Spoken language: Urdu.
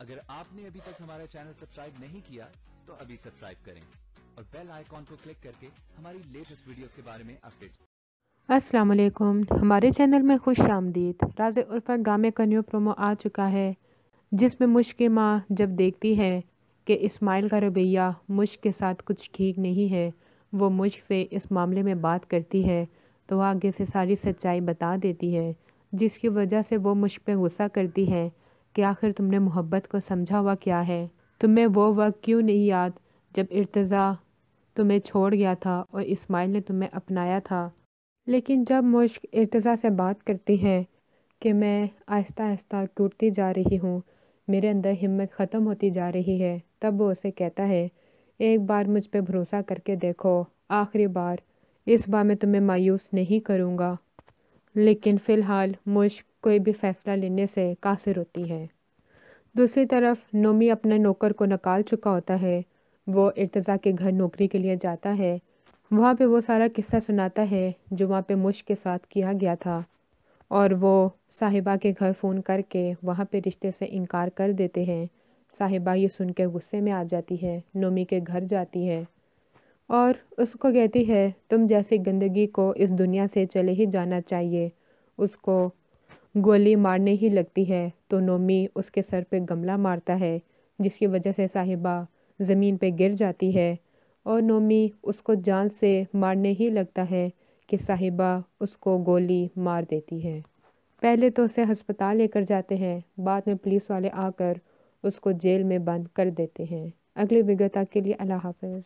اگر آپ نے ابھی تک ہمارا چینل سبسکرائب نہیں کیا تو ابھی سبسکرائب کریں اور بیل آئیکن کو کلک کر کے ہماری لیٹسٹ ویڈیوز کے بارے میں اپڈیٹ۔ السلام علیکم، ہمارے چینل میں خوش آمدید۔ راز عرفت گامے کا نیو پرومو آ چکا ہے، جس میں مشک کی ماں جب دیکھتی ہے کہ اسماعیل کا رویہ مشک کے ساتھ کچھ ٹھیک نہیں ہے، وہ مشک سے اس معاملے میں بات کرتی ہے تو وہ آگے سے ساری سچائی بتا دیتی ہے، جس کی وجہ سے وہ مشک پہ غصہ کرتی ہے کہ آخر تم نے محبت کو سمجھا ہوا کیا ہے؟ تمہیں وہ وقت کیوں نہیں یاد جب ارتضیٰ تمہیں چھوڑ گیا تھا اور اسماعیل نے تمہیں اپنایا تھا؟ لیکن جب مشک ارتضیٰ سے بات کرتی ہے کہ میں آہستہ آہستہ ٹوٹتی جا رہی ہوں، میرے اندر ہمت ختم ہوتی جا رہی ہے، تب وہ اسے کہتا ہے ایک بار مجھ پہ بھروسہ کر کے دیکھو، آخری بار، اس بار میں تمہیں مایوس نہیں کروں گا۔ لیکن فی الحال مشک کوئی بھی فیصلہ لینے سے قاصر ہوتی ہے۔ دوسری طرف نومی اپنے نوکر کو نکال چکا ہوتا ہے، وہ ارتضیٰ کے گھر نوکری کے لیے جاتا ہے، وہاں پہ وہ سارا قصہ سناتا ہے جو وہاں پہ مشک کے ساتھ کیا گیا تھا، اور وہ صاحبہ کے گھر فون کر کے وہاں پہ رشتے سے انکار کر دیتے ہیں۔ صاحبہ یہ سن کے غصے میں آ جاتی ہے، نومی کے گھر جاتی ہے اور اس کو کہتی ہے تم جیسی گندگی کو اس دنیا سے چلے ہی جانا چاہیے۔ اس کو گولی مارنے ہی لگتی ہے تو نومی اس کے سر پہ گملہ مارتا ہے، جس کی وجہ سے صاحبہ زمین پہ گر جاتی ہے اور نومی اس کو جان سے مارنے ہی لگتا ہے کہ صاحبہ اس کو گولی مار دیتی ہے۔ پہلے تو اسے ہسپتال لے کر جاتے ہیں، بعد میں پولیس والے آ کر اس کو جیل میں بند کر دیتے ہیں۔ اگلی ویڈیو تک کے لیے اللہ حافظ۔